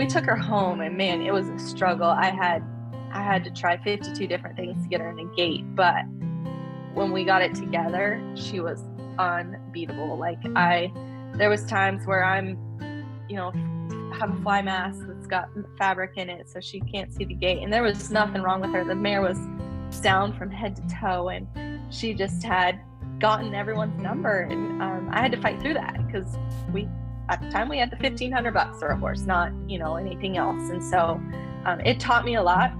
we took her home, and man, it was a struggle. I had to try 52 different things to get her in a gate, but when we got it together, she was unbeatable. There was times where I'm, have a fly mask that's got fabric in it so she can't see the gate, and there was nothing wrong with her. The mare was sound from head to toe, and she just had gotten everyone's number, and I had to fight through that because at the time we had the $1,500 for a horse, not anything else, and so it taught me a lot.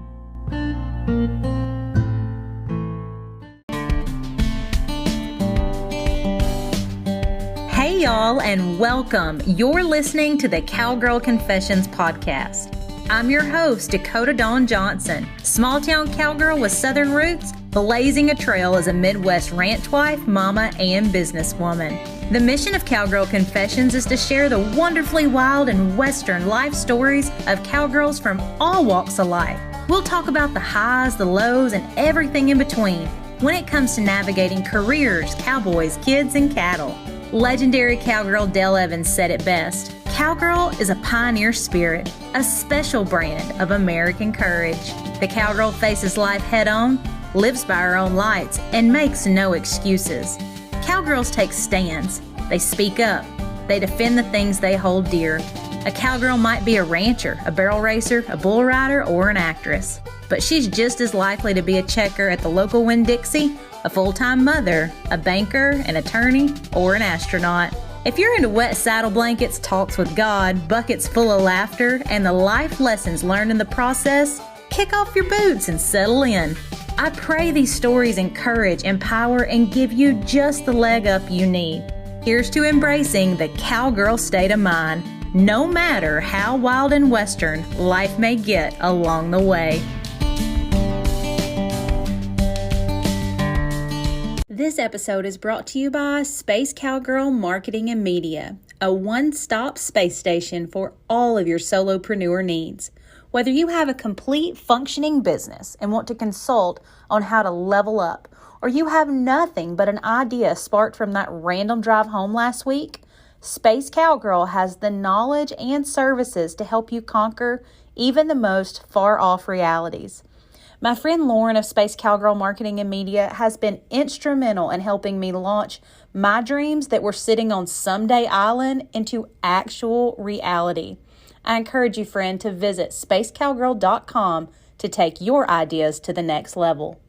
Hey y'all, and welcome. You're listening to the Cowgirl Confessions podcast. I'm your host, Dakota Dawn Johnson, small town cowgirl with southern roots, blazing a trail as a Midwest ranch wife, mama, and businesswoman. The mission of Cowgirl Confessions is to share the wonderfully wild and western life stories of cowgirls from all walks of life. We'll talk about the highs, the lows, and everything in between when it comes to navigating careers, cowboys, kids, and cattle. Legendary cowgirl Dale Evans said it best: "Cowgirl is a pioneer spirit, a special brand of American courage." The cowgirl faces life head-on, lives by her own lights, and makes no excuses. Cowgirls take stands. They speak up. They defend the things they hold dear. A cowgirl might be a rancher, a barrel racer, a bull rider, or an actress, but she's just as likely to be a checker at the local Winn-Dixie, a full-time mother, a banker, an attorney, or an astronaut. If you're into wet saddle blankets, talks with God, buckets full of laughter, and the life lessons learned in the process, kick off your boots and settle in. I pray these stories encourage, empower, and give you just the leg up you need. Here's to embracing the cowgirl state of mind, no matter how wild and western life may get along the way. This episode is brought to you by Space Cowgirl Marketing and Media, a one-stop space station for all of your solopreneur needs. Whether you have a complete functioning business and want to consult on how to level up, or you have nothing but an idea sparked from that random drive home last week, Space Cowgirl has the knowledge and services to help you conquer even the most far-off realities. My friend Lauren of Space Cowgirl Marketing and Media has been instrumental in helping me launch my dreams that were sitting on Someday Island into actual reality. I encourage you, friend, to visit spacecowgirl.com to take your ideas to the next level.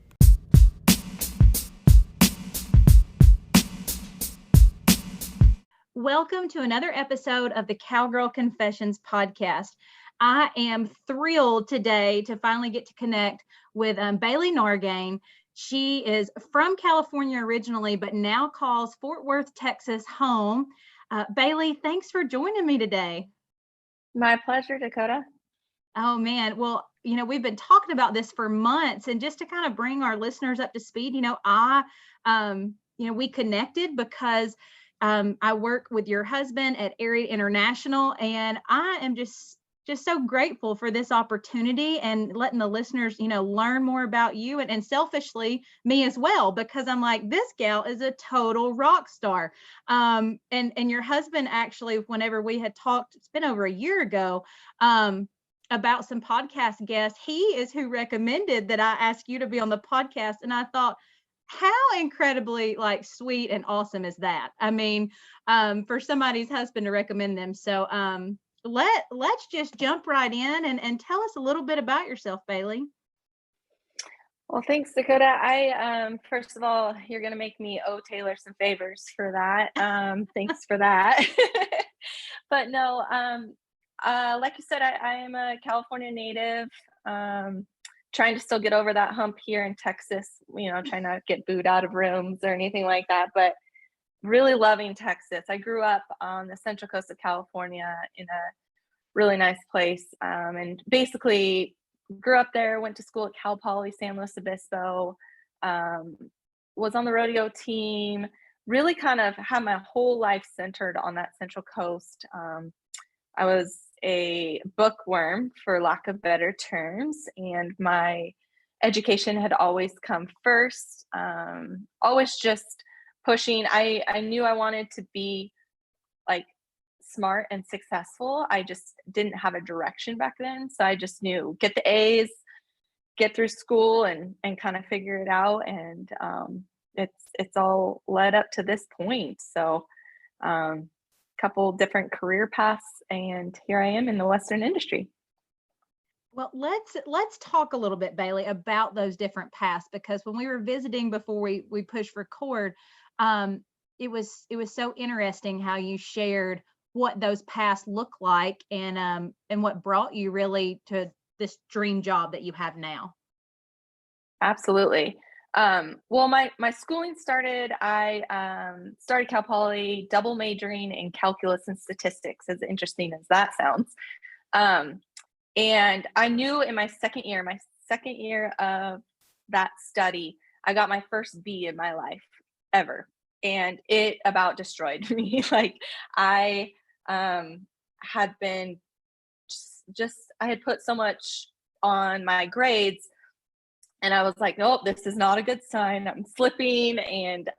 Welcome to another episode of the Cowgirl Confessions podcast. I am thrilled today to finally get to connect with Bailey Nahrgang. She is from California originally, but now calls Fort Worth, Texas home. Bailey, thanks for joining me today. My pleasure, Dakota. Oh man, well, we've been talking about this for months, and just to kind of bring our listeners up to speed, we connected because I work with your husband at Area International, and I am just so grateful for this opportunity and letting the listeners, learn more about you and selfishly me as well, because I'm like, this gal is a total rock star. And your husband actually, whenever we had talked, it's been over a year ago, about some podcast guests, he is who recommended that I ask you to be on the podcast. And I thought, how incredibly sweet and awesome is that? I mean, for somebody's husband to recommend them. So, let's just jump right in and tell us a little bit about yourself, Bailey. Well, thanks, Dakota. I first of all, you're going to make me owe Taylor some favors for that. Thanks for that. But no, like you said, I am a California native, trying to still get over that hump here in Texas, trying not to get booed out of rooms or anything like that, but really loving Texas. I grew up on the central coast of California in a really nice place, and basically grew up there, went to school at Cal Poly San Luis Obispo, was on the rodeo team, really kind of had my whole life centered on that central coast. I was a bookworm, for lack of better terms, and my education had always come first, always just pushing. I knew I wanted to be smart and successful. I just didn't have a direction back then. So I just knew get the A's, get through school and kind of figure it out. And it's all led up to this point. So couple different career paths, and here I am in the Western industry. Well, let's talk a little bit, Bailey, about those different paths, because when we were visiting before we pushed record, it was so interesting how you shared what those paths look like, and what brought you really to this dream job that you have now. Absolutely. Well, my schooling started, I started Cal Poly double majoring in calculus and statistics, as interesting as that sounds. And I knew in my second year of that study, I got my first B in my life ever. And it about destroyed me. Like I had been I had put so much on my grades, and I was like, nope, this is not a good sign. I'm slipping. And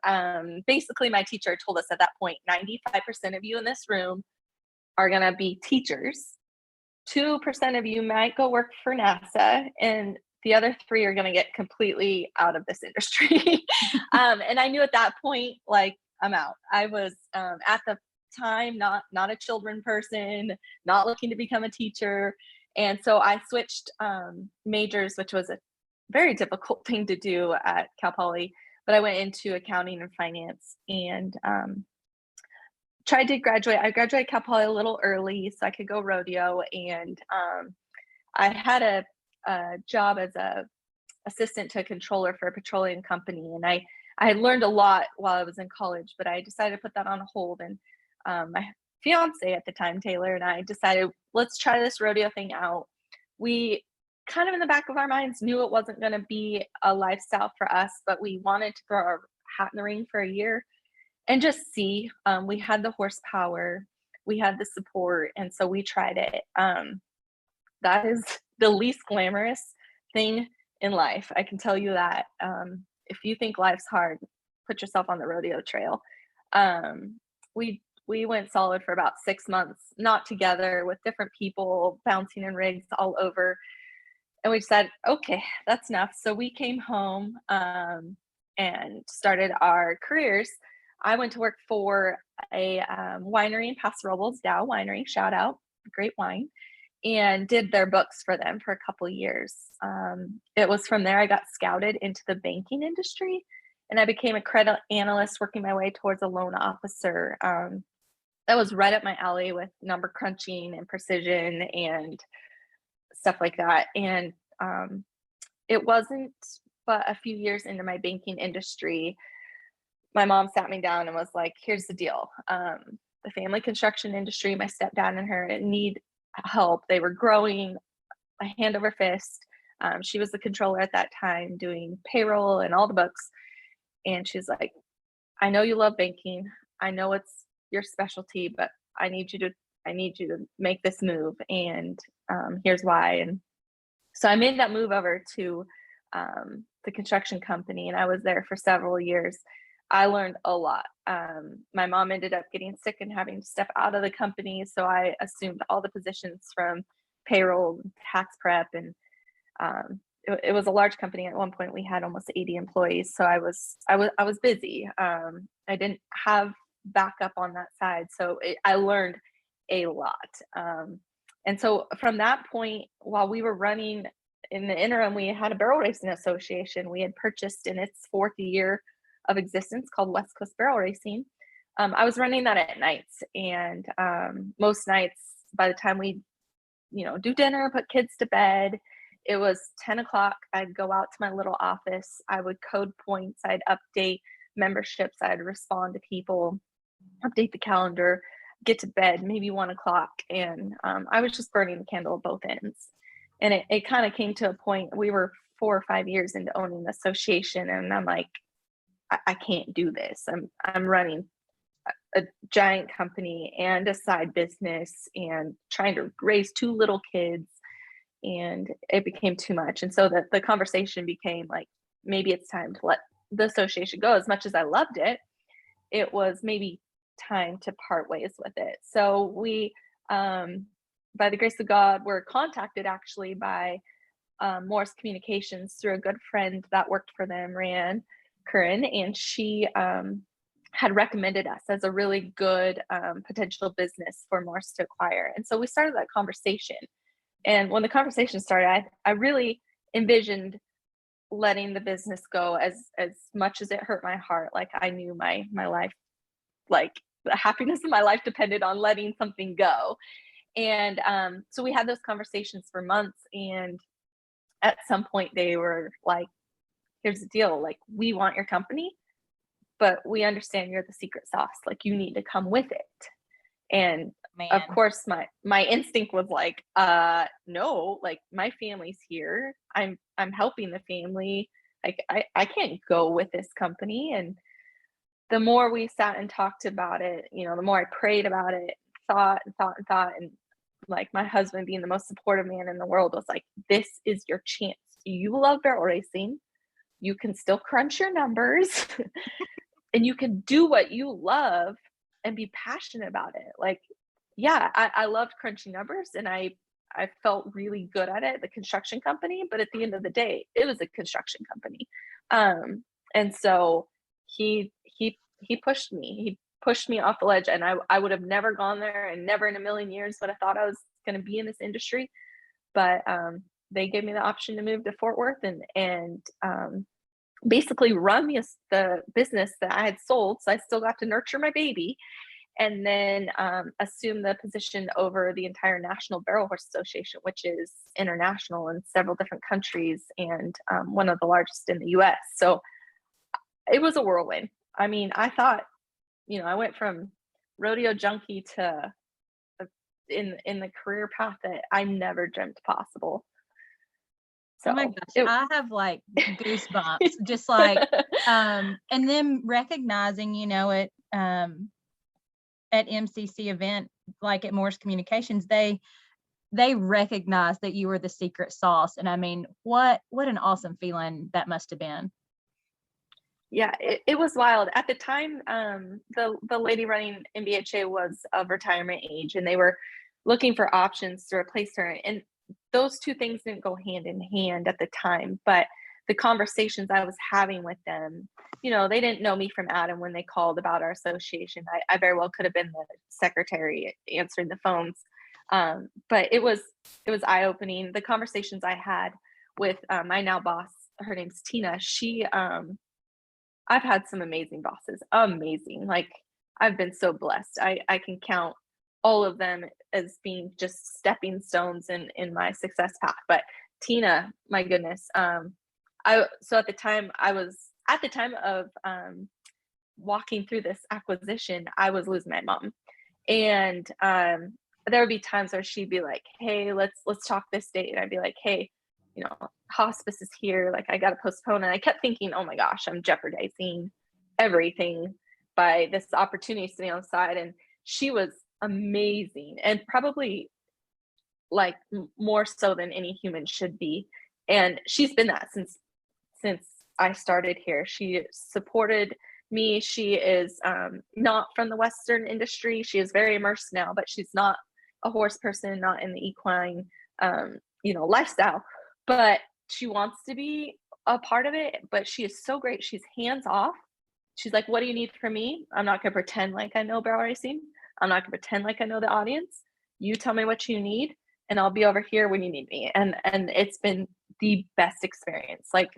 basically my teacher told us at that point, 95% of you in this room are going to be teachers. 2% of you might go work for NASA, and the other 3 are going to get completely out of this industry. And I knew at that point, like, I'm out. I was at the time not a children person, not looking to become a teacher. And so I switched majors, which was a very difficult thing to do at Cal Poly, but I went into accounting and finance, and tried to graduate. I graduated Cal Poly a little early so I could go rodeo, and I had a job as a assistant to a controller for a petroleum company, and I had learned a lot while I was in college, but I decided to put that on hold. And my fiance at the time, Taylor, and I decided, let's try this rodeo thing out. We kind of in the back of our minds knew it wasn't going to be a lifestyle for us, but we wanted to throw our hat in the ring for a year and just see. We had the horsepower, we had the support, and so we tried it. That is the least glamorous thing in life, I can tell you that. If you think life's hard, put yourself on the rodeo trail. We went solid for about 6 months, not together, with different people, bouncing in rigs all over. And we said, okay, that's enough. So we came home and started our careers. I went to work for a winery in Paso Robles, Dow Winery, shout out, great wine, and did their books for them for a couple of years. It was from there I got scouted into the banking industry, and I became a credit analyst, working my way towards a loan officer. That was right up my alley with number crunching and precision and stuff like that. And it wasn't but a few years into my banking industry, my mom sat me down and was like, here's the deal. The family construction industry, my stepdad and her need help. They were growing a hand over fist. She was the controller at that time, doing payroll and all the books. And she's like, I know you love banking. I know it's your specialty, but I need you to make this move. And here's why. And so I made that move over to the construction company, and I was there for several years. I learned a lot. My mom ended up getting sick and having to step out of the company, so I assumed all the positions from payroll, tax prep, and it was a large company. At one point, we had almost 80 employees, so I was busy. I didn't have backup on that side, so I learned a lot. And so from that point, while we were running in the interim, we had a barrel racing association we had purchased in its 4th year of existence, called West Coast Barrel Racing. I was running that at nights, and most nights, by the time we, do dinner, put kids to bed, it was 10 o'clock. I'd go out to my little office. I would code points. I'd update memberships. I'd respond to people, update the calendar, get to bed, maybe 1 o'clock. And I was just burning the candle at both ends. And it kind of came to a point, we were 4 or 5 years into owning the association, and I'm like, I can't do this. I'm running a giant company and a side business and trying to raise 2 little kids, and it became too much. And so the conversation became like, maybe it's time to let the association go. As much as I loved it, it was maybe time to part ways with it. So we, by the grace of God, were contacted actually by Morse Communications through a good friend that worked for them, Corinne, and she had recommended us as a really good potential business for Morse to acquire. And so we started that conversation. And when the conversation started, I really envisioned letting the business go as much as it hurt my heart. Like I knew my life, like the happiness of my life depended on letting something go. And so we had those conversations for months, and at some point they were like, here's the deal, like we want your company, but we understand you're the secret sauce, like you need to come with it. And of course my instinct was like, no, like my family's here, I'm helping the family, like I can't go with this company. And the more we sat and talked about it, you know, the more I prayed about it, thought, and like my husband, being the most supportive man in the world, was like, this is your chance. You love barrel racing, you can still crunch your numbers and you can do what you love and be passionate about it. Like, yeah, I loved crunching numbers, and I felt really good at it, the construction company, but at the end of the day, it was a construction company. And so he pushed me. He pushed me off the ledge, and I would have never gone there, and never in a million years would have thought I was going to be in this industry. But they gave me the option to move to Fort Worth and basically run the business that I had sold. So I still got to nurture my baby, and then assume the position over the entire National Barrel Horse Association, which is international in several different countries, and one of the largest in the US. So it was a whirlwind. I mean, I thought, you know, I went from rodeo junkie to in the career path that I never dreamt possible. So oh my gosh, I have like goosebumps, just like, and then recognizing, you know, at MCC event, like at Morse Communications, they recognized that you were the secret sauce. And I mean, what an awesome feeling that must have been. Yeah, it was wild. At the time, the lady running NBHA was of retirement age, and they were looking for options to replace her. And those two things didn't go hand in hand at the time, but the conversations I was having with them, you know, they didn't know me from Adam when they called about our association. I very well could have been the secretary answering the phones. But it was eye-opening. The conversations I had with my now boss, her name's Tina. She, I've had some amazing bosses, amazing. Like I've been so blessed. I can count all of them as being just stepping stones in my success path. But Tina, my goodness. So at the time of walking through this acquisition, I was losing my mom. And there would be times where she'd be like, hey, let's talk this date. And I'd be like, hey, you know, hospice is here, like I got to postpone. And I kept thinking, oh my gosh, I'm jeopardizing everything by this opportunity sitting on the side. And she was amazing, and probably like more so than any human should be. And she's been that since I started here. She supported me. She is not from the Western industry. She is very immersed now, but she's not a horse person, not in the equine, lifestyle, but she wants to be a part of it. But she is so great. She's hands off. She's like, what do you need from me? I'm not going to pretend like I know barrel racing. I'm not going to pretend like I know the audience. You tell me what you need, and I'll be over here when you need me. And it's been the best experience. Like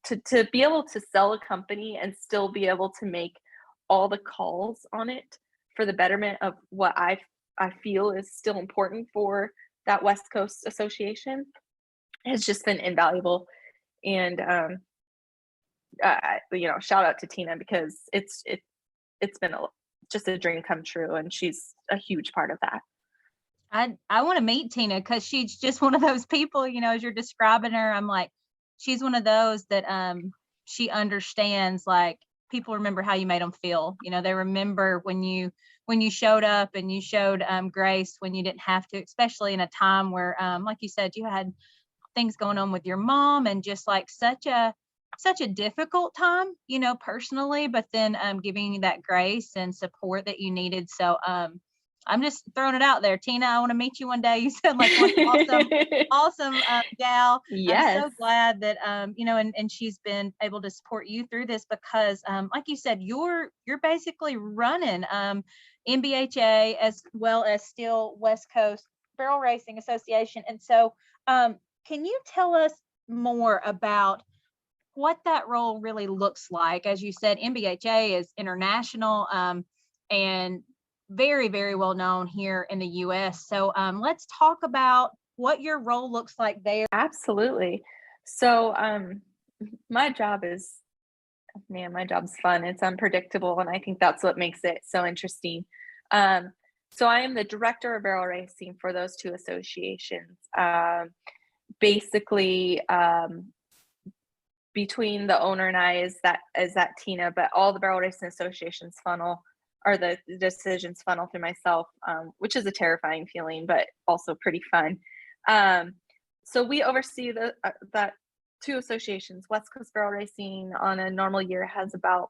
to be able to sell a company and still be able to make all the calls on it for the betterment of what I feel is still important for that West Coast association has just been invaluable. And shout out to Tina, because it's been just a dream come true, and she's a huge part of that. I want to meet Tina, because she's just one of those people, you know, as you're describing her, I'm like, she's one of those that she understands, like, people remember how you made them feel. You know, they remember when you showed up and you showed grace when you didn't have to, especially in a time where, like you said, you had things going on with your mom, and just like such a such a difficult time, personally, but then giving you that grace and support that you needed. So I'm just throwing it out there. Tina, I want to meet you one day. You sound like one awesome gal. I'm Yes. so glad that and she's been able to support you through this because like you said, you're basically running NBHA as well as still West Coast Barrel Racing Association. And so can you tell us more about what that role really looks like? As you said, NBHA is international and very, very well known here in the US. So let's talk about what your role looks like there. Absolutely. So my job is, man, my job's fun. It's unpredictable, and I think that's what makes it so interesting. So I am the director of barrel racing for those two associations. Basically, between the owner and I is that Tina, but all the barrel racing associations funnel, or the decisions funnel through myself, which is a terrifying feeling, but also pretty fun. So we oversee that two associations. West Coast Barrel Racing on a normal year has about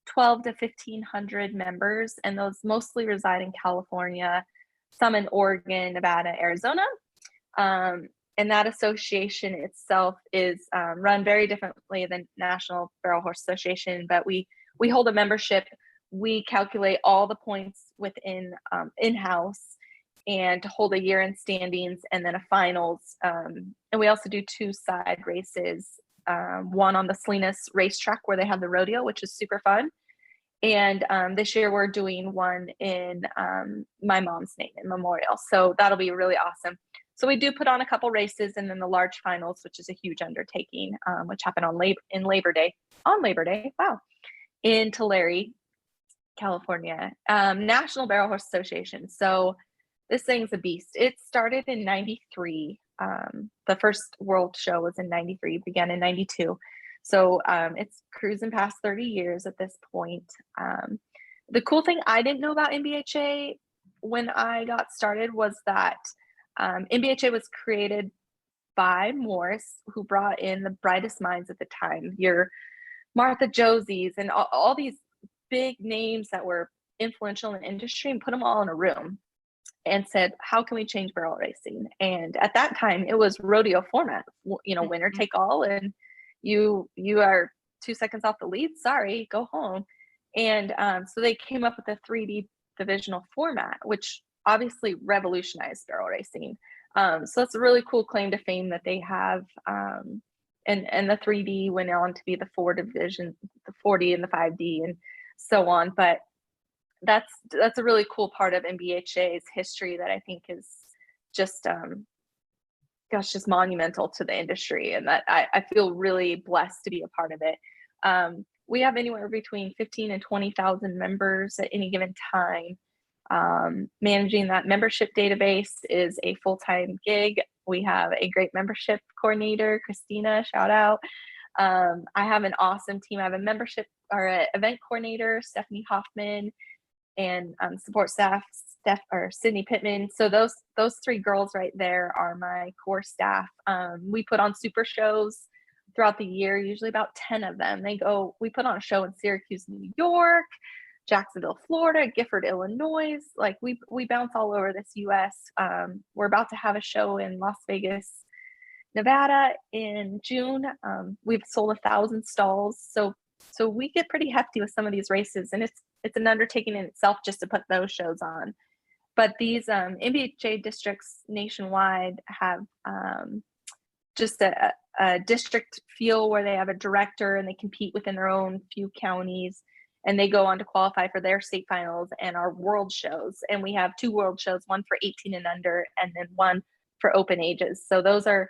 12 to 1,500 members, and those mostly reside in California, some in Oregon, Nevada, Arizona. And that association itself is run very differently than National Barrel Horse Association, but we hold a membership. We calculate all the points within in-house and hold a year in standings and then a finals. And we also do two side races, one on the Salinas racetrack where they have the rodeo, which is super fun. And this year we're doing one in my mom's name in Memorial. So that'll be really awesome. So we do put on a couple races and then the large finals, which is a huge undertaking, which happened on Labor Day, wow, in Tulare, California. National Barrel Horse Association. So this thing's a beast. It started in 93. The first world show was in 93, began in 92. So it's cruising past 30 years at this point. The cool thing I didn't know about NBHA when I got started was that NBHA was created by Morris, who brought in the brightest minds at the time, your Martha Josies and all these big names that were influential in the industry, and put them all in a room and said, how can we change barrel racing? And at that time it was rodeo format, winner take all, and you are 2 seconds off the lead, sorry, go home. And so they came up with a 3D divisional format, which obviously revolutionized barrel racing. So it's a really cool claim to fame that they have. And the 3D went on to be the 4 division, the 4D and the 5D and so on. But that's a really cool part of NBHA's history that I think is just just monumental to the industry, and that I feel really blessed to be a part of it. We have anywhere between 15 and 20,000 members at any given time. Managing that membership database is a full-time gig. We have a great membership coordinator, Christina, shout out. I have an awesome team. I have a membership or an event coordinator, Stephanie Hoffman, and support staff, Sydney Pittman. So those 3 girls right there are my core staff. We put on super shows throughout the year, usually about 10 of them. We put on a show in Syracuse, New York, Jacksonville, Florida, Gifford, Illinois. Like we bounce all over this US. We're about to have a show in Las Vegas, Nevada in June. We've sold 1,000 stalls. So we get pretty hefty with some of these races, and it's an undertaking in itself just to put those shows on. But these NBHA districts nationwide have just a district feel where they have a director and they compete within their own few counties, and they go on to qualify for their state finals and our world shows. And we have 2 world shows, one for 18 and under, and then one for open ages. So those are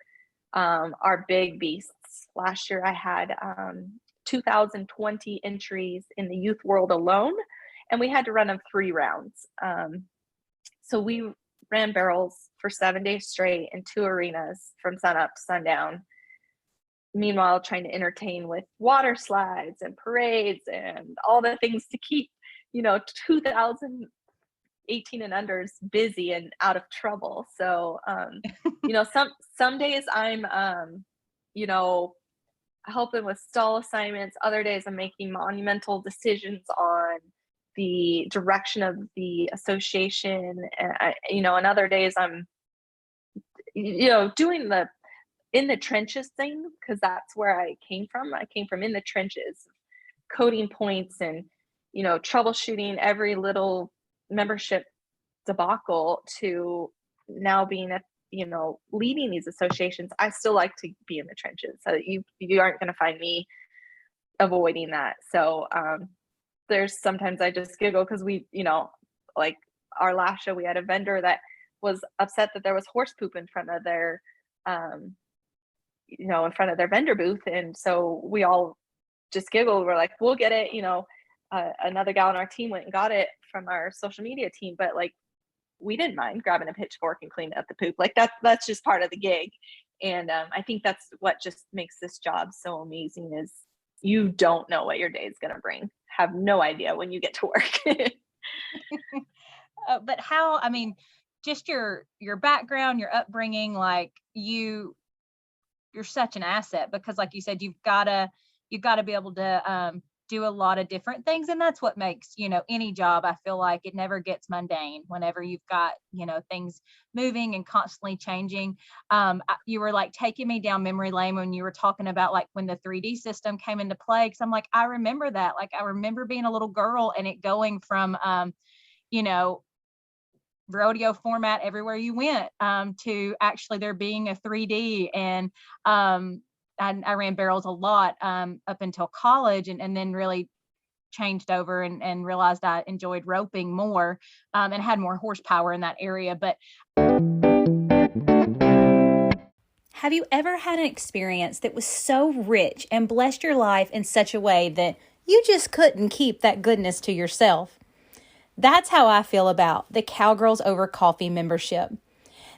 our big beasts. Last year I had 2,020 entries in the youth world alone, and we had to run them 3 rounds. So we ran barrels for 7 days straight in 2 arenas from sun up to sundown. Meanwhile, trying to entertain with water slides and parades and all the things to keep, 2,000 18 and unders busy and out of trouble. So, some days I'm, helping with stall assignments. Other days I'm making monumental decisions on the direction of the association. And other days I'm, doing the in the trenches thing, because that's where I came from. I came from in the trenches, coding points and, troubleshooting every little membership debacle to now being leading these associations. I still like to be in the trenches. So you aren't going to find me avoiding that. So there's sometimes I just giggle because we, like our last show, we had a vendor that was upset that there was horse poop in front of their, in front of their vendor booth. And so we all just giggled. We're like, we'll get it. Another gal on our team went and got it from our social media team, but like, we didn't mind grabbing a pitchfork and cleaning up the poop. Like that's just part of the gig. And I think that's what just makes this job so amazing is you don't know what your day is going to bring. Have no idea when you get to work. But how, just your background, your upbringing, like you're such an asset because like you said, you've got to be able to do a lot of different things. And that's what makes, any job, I feel like it never gets mundane whenever you've got, things moving and constantly changing. You were like taking me down memory lane when you were talking about like when the 3D system came into play. Cause I'm like, I remember that. Like, I remember being a little girl and it going from, rodeo format everywhere you went, to actually there being a 3D. And I ran barrels a lot up until college and then really changed over and realized I enjoyed roping more and had more horsepower in that area. But have you ever had an experience that was so rich and blessed your life in such a way that you just couldn't keep that goodness to yourself? That's how I feel about the Cowgirls Over Coffee membership.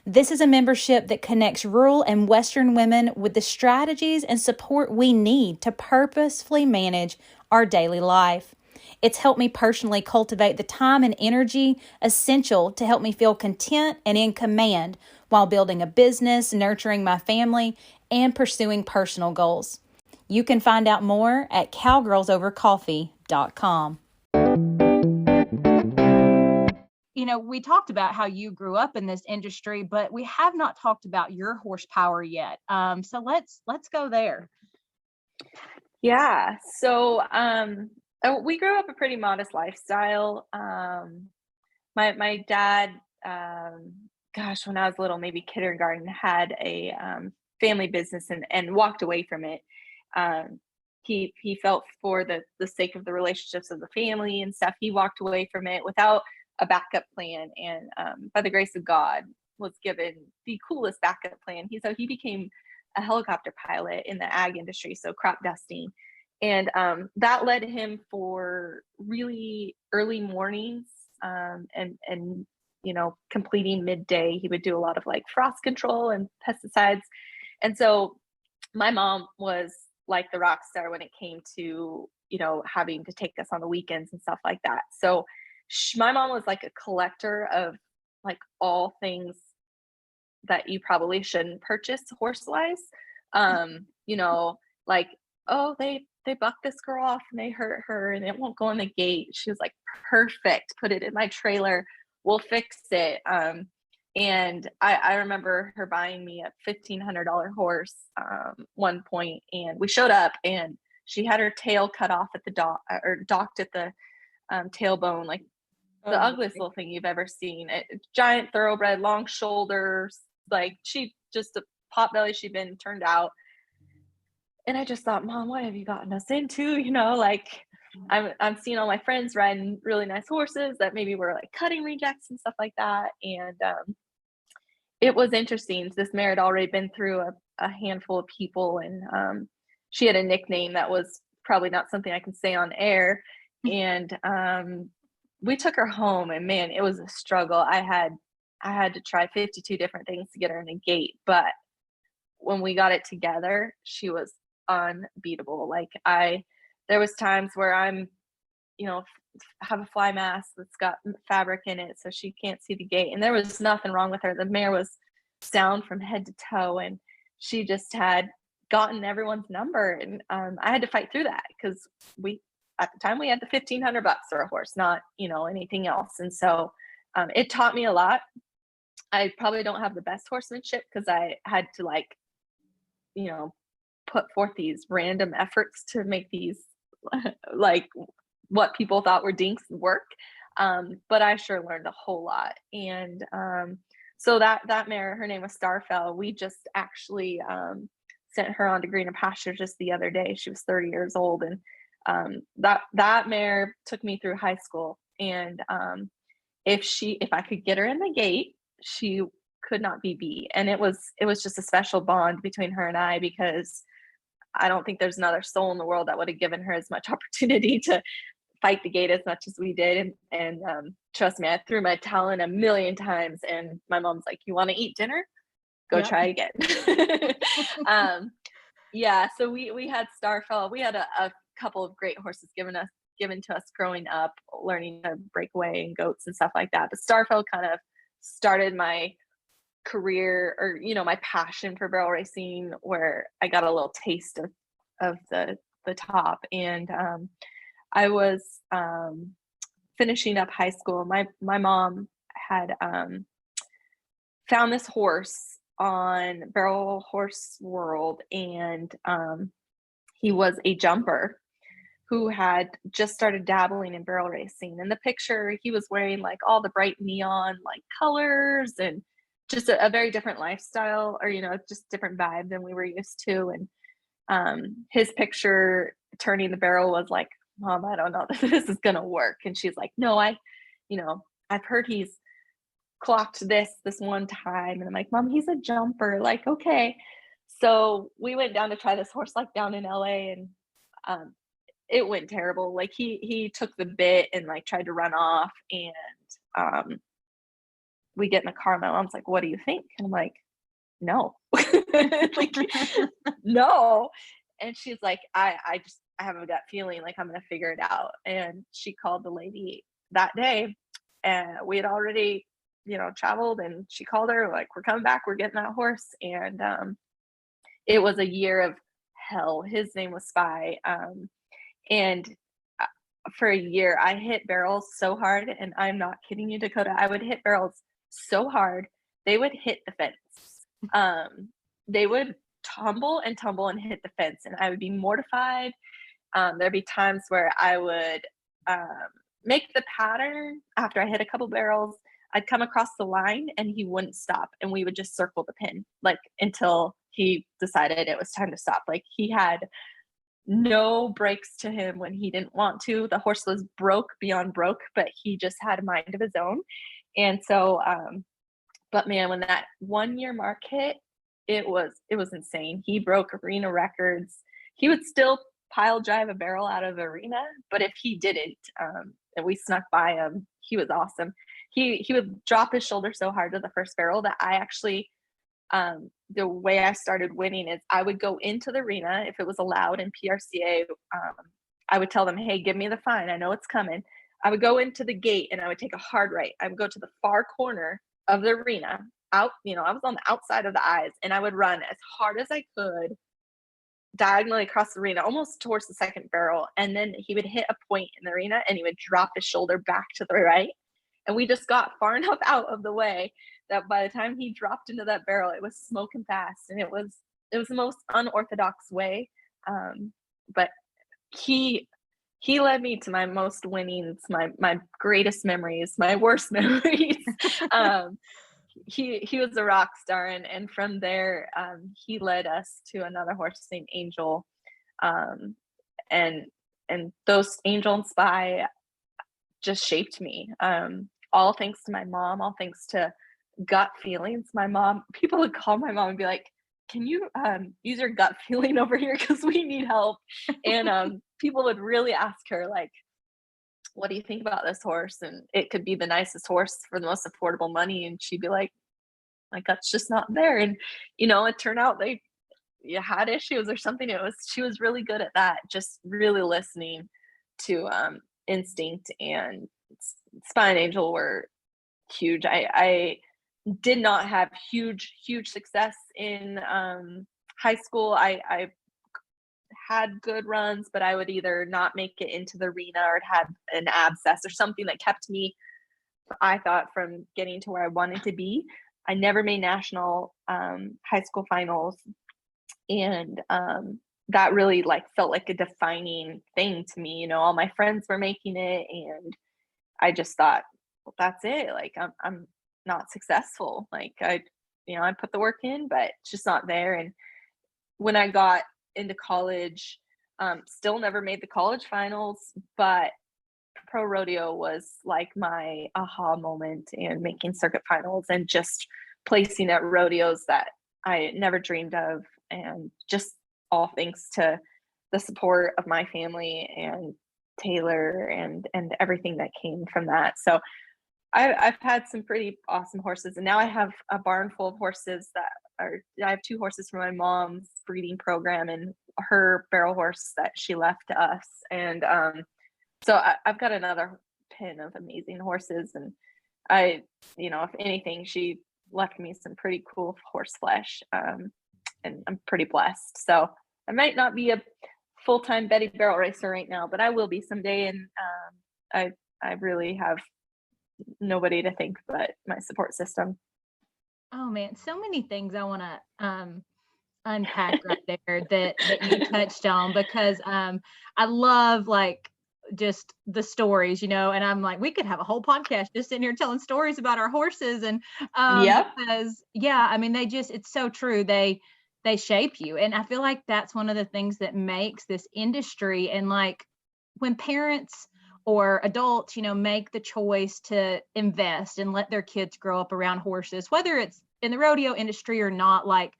This is a membership that connects rural and Western women with the strategies and support we need to purposefully manage our daily life. It's helped me personally cultivate the time and energy essential to help me feel content and in command while building a business, nurturing my family, and pursuing personal goals. You can find out more at cowgirlsovercoffee.com. We talked about how you grew up in this industry, but we have not talked about your horsepower yet. So let's go there. Yeah. So we grew up a pretty modest lifestyle. My dad, when I was little, maybe kindergarten, had a family business and walked away from it. He felt for the sake of the relationships of the family and stuff, he walked away from it without a backup plan, and by the grace of God was given the coolest backup plan. He became a helicopter pilot in the ag industry, so crop dusting, and that led him for really early mornings and completing midday. He would do a lot of like frost control and pesticides, and so my mom was like the rock star when it came to having to take us on the weekends and stuff like that. So my mom was like a collector of like all things that you probably shouldn't purchase horse-wise. Like, oh, they bucked this girl off and they hurt her and it won't go in the gate. She was like, perfect, put it in my trailer, we'll fix it. And I remember her buying me a $1,500 horse one point, and we showed up and she had her tail cut off at the docked at the tailbone, like the ugliest little thing you've ever seen. Giant thoroughbred, long shoulders, like she just a pot belly she'd been turned out. And I just thought, Mom, what have you gotten us into? Like I'm seeing all my friends riding really nice horses that maybe were like cutting rejects and stuff like that. And it was interesting. This mare had already been through a handful of people, and she had a nickname that was probably not something I can say on air. And we took her home, and man, it was a struggle. I had to try 52 different things to get her in the gate, but when we got it together, she was unbeatable. Like there was times where I'm, have a fly mask that's got fabric in it so she can't see the gate, and there was nothing wrong with her. The mare was sound from head to toe, and she just had gotten everyone's number. And I had to fight through that because at the time we had the $1,500 for a horse, not, anything else. And so it taught me a lot. I probably don't have the best horsemanship because I had to you know, put forth these random efforts to make these like what people thought were dinks work. But I sure learned a whole lot. And so that mare, her name was Starfell. We just actually sent her on to greener pasture just the other day. She was 30 years old, and that mare took me through high school. And if I could get her in the gate, she could not be beat. And it was just a special bond between her and I, because I don't think there's another soul in the world that would have given her as much opportunity to fight the gate as much as we did. And trust me, I threw my talent a million times, and my mom's like, "You want to eat dinner? Go Yep. try again." Yeah, so we had Starfell. We had a couple of great horses given to us growing up, learning to break away and goats and stuff like that. But Starfell kind of started my career, or my passion for barrel racing, where I got a little taste of the top. And I was finishing up high school. My mom had found this horse on Barrel Horse World, and he was a jumper who had just started dabbling in barrel racing. In the picture, he was wearing like all the bright neon like colors, and just a very different lifestyle, or just different vibe than we were used to. And his picture turning the barrel was like, "Mom, I don't know if this is gonna work." And she's like, "No, I've heard he's clocked this one time." And I'm like, "Mom, he's a jumper." Like, okay. So we went down to try this horse like down in LA, and it went terrible. Like he took the bit and like tried to run off, and we get in the car. My mom's like, "What do you think?" And I'm like, "No." Like, no. And she's like, I have a gut feeling like I'm gonna figure it out. And she called the lady that day, and we had already traveled, and she called her like, "We're coming back, we're getting that horse." And it was a year of hell. His name was Spy. And for a year I hit barrels so hard, and I'm not kidding you, Dakota, I would hit barrels so hard they would hit the fence. They would tumble and hit the fence, and I would be mortified. There'd be times where I would make the pattern after I hit a couple barrels. I'd come across the line, and he wouldn't stop, and we would just circle the pin like until he decided it was time to stop. Like, he had no brakes to him when he didn't want to. The horse was broke beyond broke, but he just had a mind of his own. And so but man, when that 1 year mark hit, it was insane. He broke arena records. He would still pile drive a barrel out of the arena, but if he didn't, and we snuck by him, he was awesome. He would drop his shoulder so hard to the first barrel that I actually, the way I started winning is I would go into the arena if it was allowed in PRCA. I would tell them, "Hey, give me the fine. I know it's coming." I would go into the gate, and I would take a hard right. I would go to the far corner of the arena out, I was on the outside of the eyes, and I would run as hard as I could diagonally across the arena, almost towards the second barrel. And then he would hit a point in the arena, and he would drop his shoulder back to the right. And we just got far enough out of the way that by the time he dropped into that barrel, it was smoking fast. And it was the most unorthodox way. But he led me to my most winnings, my greatest memories, my worst memories. He was a rock star, and from there he led us to another horse named Angel, and those Angel and Spy just shaped me, all thanks to my mom, all thanks to gut feelings. My mom, people would call my mom and be like, "Can you use your gut feeling over here, because we need help?" And people would really ask her like, "What do you think about this horse?" And it could be the nicest horse for the most affordable money, and she'd be like, "My gut's just not there." And it turned out you had issues or something. She was really good at that, just really listening to instinct. And Spy and Angel were huge. I did not have huge success in high school, I had good runs, but I would either not make it into the arena or had an abscess or something that kept me, I thought, from getting to where I wanted to be. I never made national high school finals, and that really like felt like a defining thing to me. You know, all my friends were making it, and I just thought, well, that's it. Like I'm not successful. Like I put the work in, but it's just not there. And when I got into college, still never made the college finals, but pro rodeo was like my aha moment, and making circuit finals and just placing at rodeos that I never dreamed of, and just all thanks to the support of my family and Taylor and everything that came from that. So I've had some pretty awesome horses, and now I have a barn full of horses I have two horses from my mom's breeding program and her barrel horse that she left to us. And so I've got another pin of amazing horses, and if anything, she left me some pretty cool horse flesh, and I'm pretty blessed. So I might not be a full-time Betty barrel racer right now, but I will be someday. And I really have nobody to thank but my support system. Oh man, so many things I want to unpack right there that you touched on, because I love like just the stories, and I'm like, we could have a whole podcast just sitting here telling stories about our horses. And because I mean, it's so true. They shape you. And I feel like that's one of the things that makes this industry. And like when parents or adults, make the choice to invest and let their kids grow up around horses, whether it's in the rodeo industry or not, like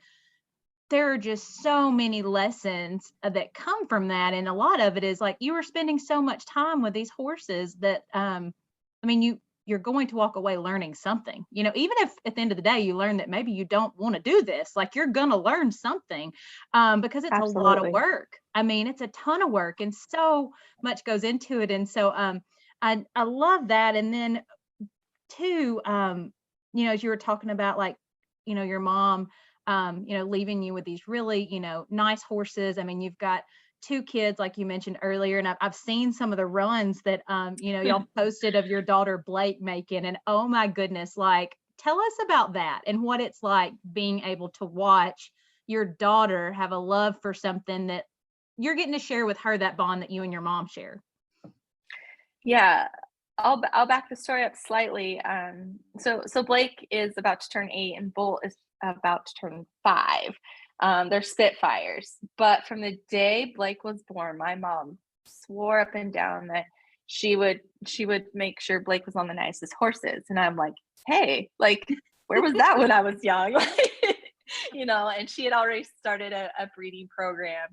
there are just so many lessons that come from that. And a lot of it is like, you are spending so much time with these horses that, you're going to walk away learning something, even if at the end of the day, you learn that maybe you don't want to do this, like you're going to learn something, because it's Absolutely. a lot of work. I mean, it's a ton of work and so much goes into it. And so, I love that. And then too, as you were talking about, like, your mom, leaving you with these really, nice horses. I mean, you've got two kids, like you mentioned earlier, and I've seen some of the runs that, y'all posted of your daughter Blake making, and oh my goodness, like, tell us about that and what it's like being able to watch your daughter have a love for something that you're getting to share with her, that bond that you and your mom share. Yeah, I'll back the story up slightly. So Blake is about to turn 8, and Bolt is about to turn 5. They're Spitfires, but from the day Blake was born, my mom swore up and down that she would make sure Blake was on the nicest horses. And I'm like, hey, like, where was that when I was young? And she had already started a breeding program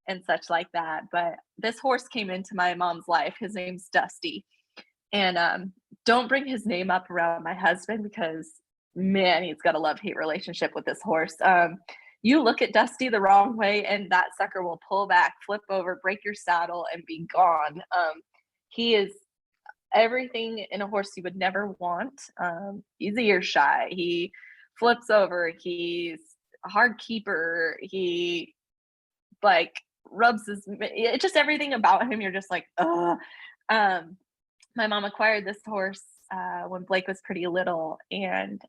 and such like that. But this horse came into my mom's life. His name's Dusty. And don't bring his name up around my husband, because man, he's got a love-hate relationship with this horse. You look at Dusty the wrong way and that sucker will pull back, flip over, break your saddle, and be gone. He is everything in a horse you would never want. He's ear shy. He flips over. He's a hard keeper. He like rubs just everything about him. You're just like, ugh. My mom acquired this horse when Blake was pretty little, and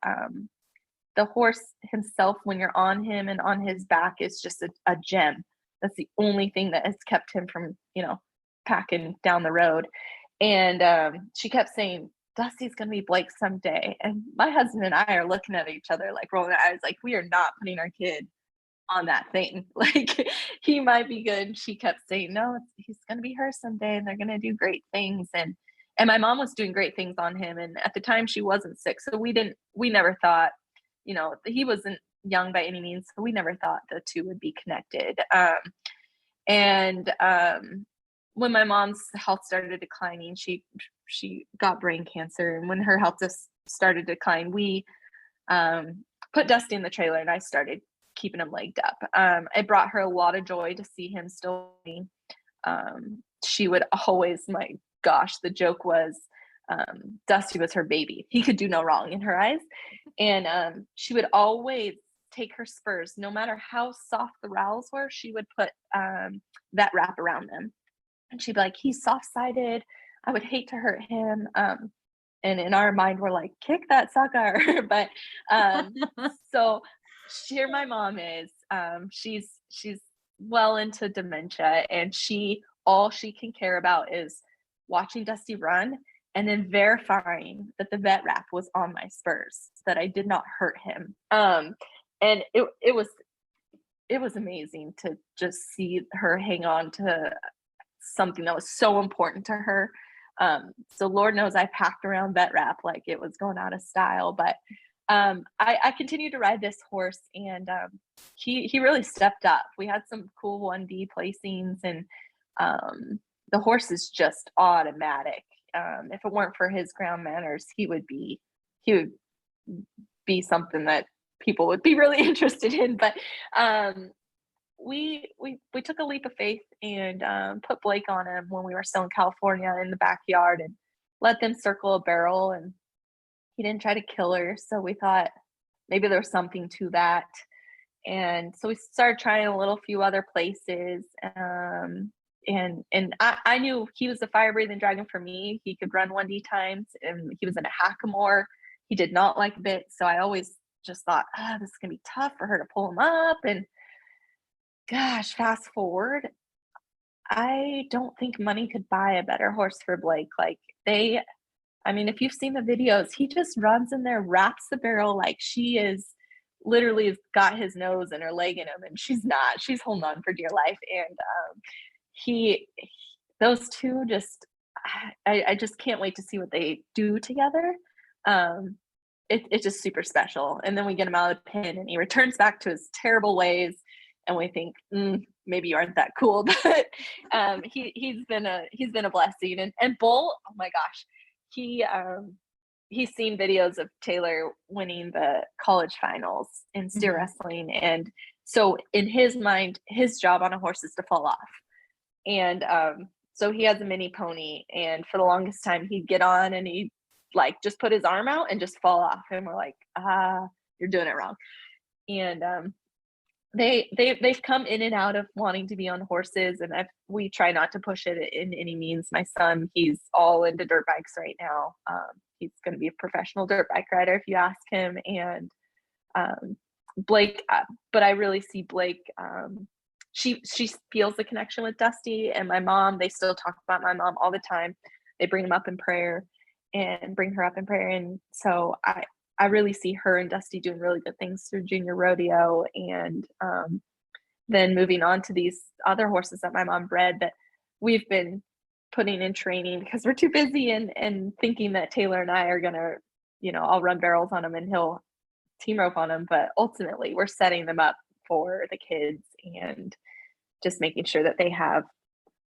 the horse himself, when you're on him and on his back, is just a gem. That's the only thing that has kept him from, packing down the road. And she kept saying, Dusty's going to be Blake someday. And my husband and I are looking at each other, like rolling our eyes, like, we are not putting our kid on that thing. Like, he might be good. She kept saying, no, he's going to be her someday, and they're going to do great things. And my mom was doing great things on him. And at the time she wasn't sick. So we never thought, he wasn't young by any means. So we never thought the two would be connected. When my mom's health started declining, she got brain cancer. And when her health just started to decline, we put Dusty in the trailer, and I started keeping him legged up. It brought her a lot of joy to see him still. She would always, my gosh, the joke was, Dusty was her baby. He could do no wrong in her eyes. And she would always take her spurs, no matter how soft the rowels were, she would put vet wrap around them. And she'd be like, he's soft-sided. I would hate to hurt him. And in our mind, we're like, kick that sucker. But so here my mom is. She's well into dementia, and all she can care about is watching Dusty run and then verifying that the vet wrap was on my spurs, that I did not hurt him. And it was amazing to just see her hang on to something that was so important to her. So Lord knows I packed around vet wrap like it was going out of style, but I continued to ride this horse, and he really stepped up. We had some cool 1D placings, and the horse is just automatic. If it weren't for his ground manners, he would be something that people would be really interested in. But we took a leap of faith and put Blake on him when we were still in California in the backyard, and let them circle a barrel, and he didn't try to kill her. So we thought maybe there was something to that. And so we started trying a few other places. And I knew he was the fire breathing dragon for me. He could run 1D times, and he was in a hackamore. He did not like bit. So I always just thought, this is gonna be tough for her to pull him up. And gosh, fast forward, I don't think money could buy a better horse for Blake. If you've seen the videos, he just runs in there, wraps the barrel like she is literally got his nose and her leg in him, and she's not. She's holding on for dear life. And those two just, I just can't wait to see what they do together. It's just super special. And then we get him out of the pen, and he returns back to his terrible ways, and we think, maybe you aren't that cool. But he's been a blessing. And Bull, oh my gosh, he's seen videos of Taylor winning the college finals in steer wrestling, and so in his mind, his job on a horse is to fall off. And so he has a mini pony, and for the longest time he'd get on and he'd just put his arm out and just fall off, and we're like, you're doing it wrong. And they've come in and out of wanting to be on horses, and we try not to push it in any means. My son, he's all into dirt bikes right now. He's going to be a professional dirt bike rider if you ask him. And Blake, but I really see Blake, she feels the connection with Dusty, and my mom, they still talk about my mom all the time. They bring him up in prayer and bring her up in prayer. And so I really see her and Dusty doing really good things through junior rodeo, and then moving on to these other horses that my mom bred that we've been putting in training because we're too busy, and thinking that Taylor and I are gonna, I'll run barrels on him and he'll team rope on him. But ultimately we're setting them up for the kids and just making sure that they have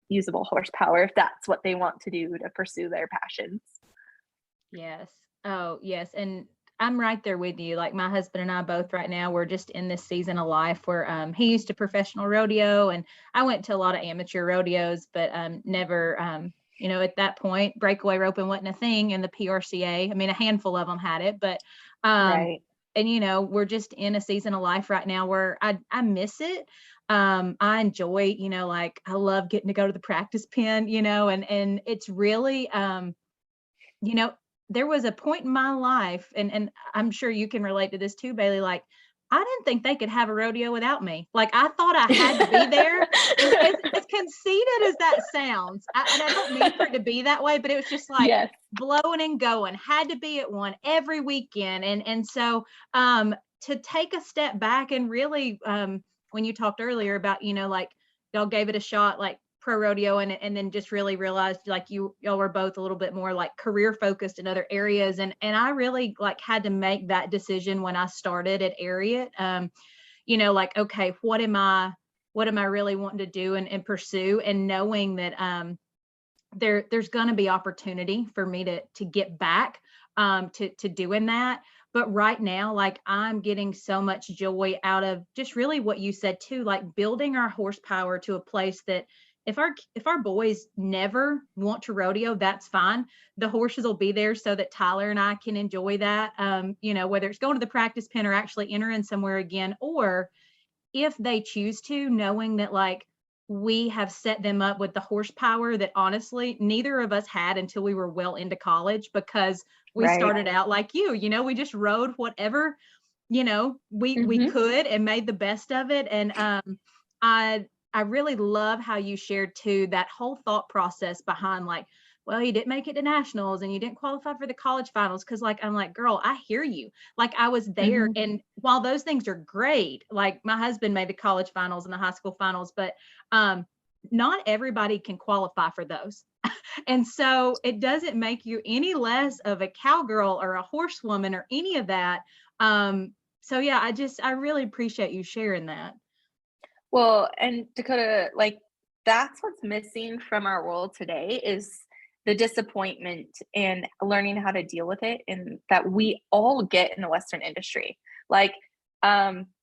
usable horsepower if that's what they want to do to pursue their passions. Yes. Oh, yes. And I'm right there with you. Like my husband and I both right now, we're just in this season of life where he used to professional rodeo, and I went to a lot of amateur rodeos, but never, at that point, breakaway roping wasn't a thing in the PRCA. I mean, a handful of them had it, but right. And, we're just in a season of life right now where I miss it. I enjoy, I love getting to go to the practice pen, and it's really, there was a point in my life, and I'm sure you can relate to this too, Bailey, I didn't think they could have a rodeo without me. I thought I had to be there. As conceited as that sounds, and I don't mean for it to be that way, but it was just yes. blowing and going, had to be at one every weekend. And so to take a step back and really, when you talked earlier about, y'all gave it a shot, pro rodeo, and then just really realized y'all were both a little bit more career focused in other areas. And I really had to make that decision when I started at Ariat. Okay, what am I really wanting to do and pursue, and knowing that there's going to be opportunity for me to get back to doing that. But right now, I'm getting so much joy out of just really what you said too, building our horsepower to a place that if our boys never want to rodeo, that's fine. The horses will be there so that Tyler and I can enjoy that. Whether it's going to the practice pen or actually entering somewhere again, or if they choose to, knowing that like we have set them up with the horsepower that honestly neither of us had until we were well into college, because we Right. started out like we just rode whatever, we could and made the best of it. And I really love how you shared too that whole thought process behind like, well, you didn't make it to nationals and you didn't qualify for the college finals. Cause like, I'm like, girl, I hear you. Like I was there. And while those things are great, like my husband made the college finals and the high school finals, but not everybody can qualify for those. And so it doesn't make you any less of a cowgirl or a horsewoman or any of that. So yeah, I really appreciate you sharing that. Well, and Dakota, like that's what's missing from our world today is the disappointment and learning how to deal with it, and that we all get in the Western industry. Like,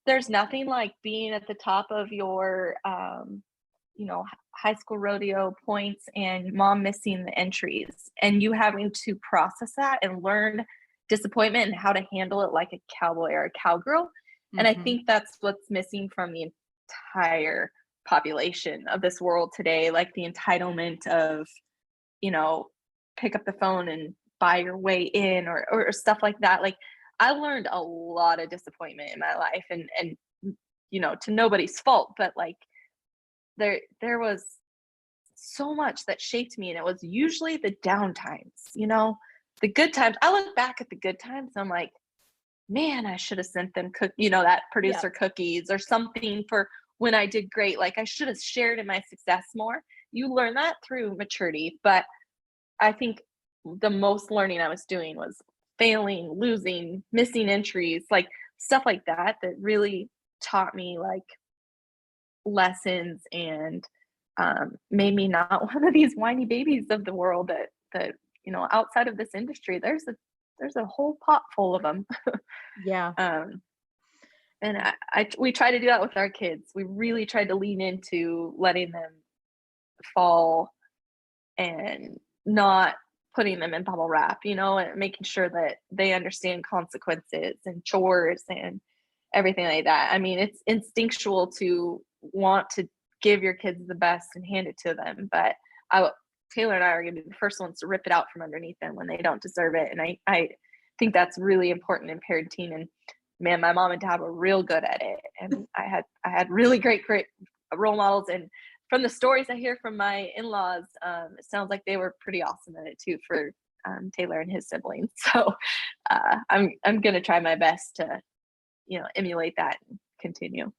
there's nothing like being at the top of your, high school rodeo points and mom missing the entries and you having to process that and learn disappointment and how to handle it like a cowboy or a cowgirl. And I think that's what's missing from the entire population of this world today, like the entitlement of, pick up the phone and buy your way in or stuff like that. Like I learned a lot of disappointment in my life and to nobody's fault, but like there was so much that shaped me, and it was usually the down times, the good times. I look back at the good times and I'm like, man, I should have sent them that producer cookies or something for when I did great. Like I should have shared in my success more. You learn that through maturity, but I think the most learning I was doing was failing, losing, missing entries, like stuff like that really taught me like lessons and made me not one of these whiny babies of the world that outside of this industry there's a whole pot full of them. Yeah. And we try to do that with our kids. We really tried to lean into letting them fall and not putting them in bubble wrap, and making sure that they understand consequences and chores and everything like that. I mean, it's instinctual to want to give your kids the best and hand it to them, but Taylor and I are going to be the first ones to rip it out from underneath them when they don't deserve it. And I think that's really important in parenting. And man, my mom and dad were real good at it. And I had really great role models. And from the stories I hear from my in-laws, it sounds like they were pretty awesome at it too for Taylor and his siblings. So I'm going to try my best to, emulate that and continue.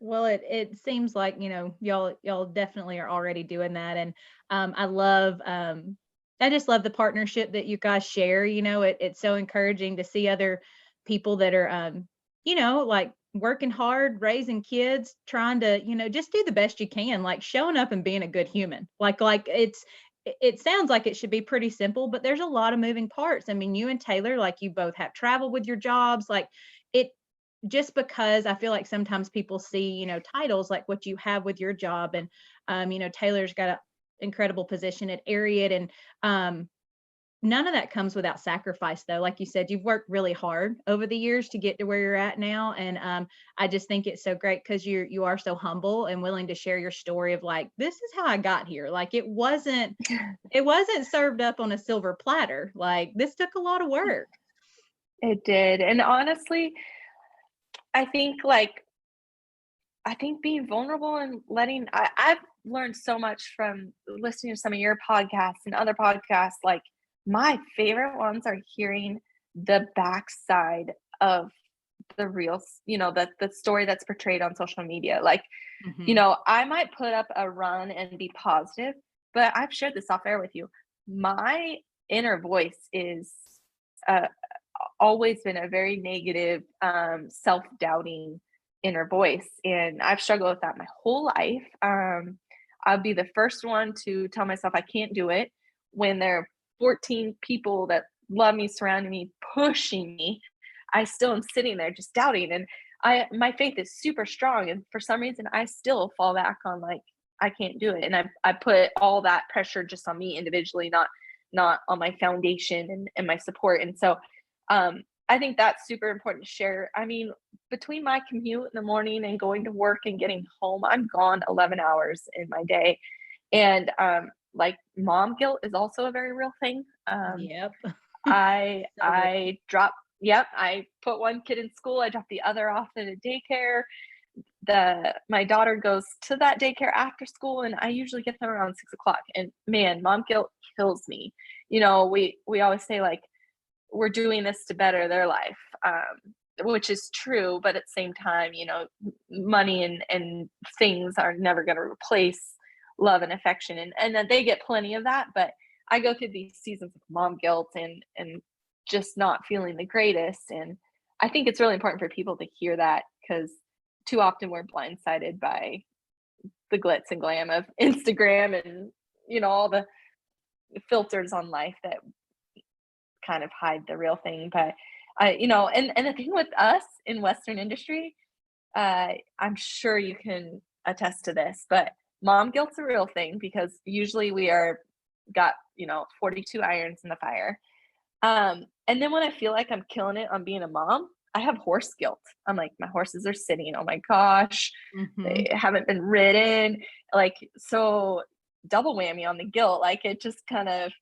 Well, it seems like, y'all definitely are already doing that. And I just love the partnership that you guys share. It's so encouraging to see other people that are, like working hard, raising kids, trying to, just do the best you can, like showing up and being a good human. Like it sounds like it should be pretty simple, but there's a lot of moving parts. I mean, you and Taylor, like you both have traveled with your jobs, like just because I feel like sometimes people see, titles like what you have with your job. And, Taylor's got an incredible position at Ariat. And none of that comes without sacrifice, though. Like you said, you've worked really hard over the years to get to where you're at now. And I just think it's so great because you are so humble and willing to share your story of like, this is how I got here. Like it wasn't served up on a silver platter. Like this took a lot of work. It did. And honestly, I think being vulnerable and I've learned so much from listening to some of your podcasts and other podcasts. Like my favorite ones are hearing the backside of the real, the story that's portrayed on social media. Like, I might put up a run and be positive, but I've shared this off air with you. My inner voice is, always been a very negative, self-doubting inner voice. And I've struggled with that my whole life. I'll be the first one to tell myself I can't do it when there are 14 people that love me, surrounding me, pushing me. I still am sitting there just doubting. And my faith is super strong. And for some reason, I still fall back on like, I can't do it. And I put all that pressure just on me individually, not on my foundation and my support. And so I think that's super important to share. I mean, between my commute in the morning and going to work and getting home, I'm gone 11 hours in my day. And like mom guilt is also a very real thing. Yep. I drop, yep, I put one kid in school, I drop the other off at a daycare. My daughter goes to that daycare after school, and I usually get them around 6 o'clock. And man, mom guilt kills me. You know, we always say like we're doing this to better their life, which is true, but at the same time, you know, money and things are never going to replace love and affection, and that they get plenty of that. But I go through these seasons of mom guilt and just not feeling the greatest. And I think it's really important for people to hear that, because too often we're blindsided by the glitz and glam of Instagram and, you know, all the filters on life that kind of hide the real thing. But you know, and the thing with us in Western industry, I'm sure you can attest to this, but mom guilt's a real thing, because usually we are got, you know, 42 irons in the fire. And then when I feel like I'm killing it on being a mom, I have horse guilt. I'm like, my horses are sitting. Oh my gosh, they haven't been ridden. Like, so double whammy on the guilt. Like, it just kind of,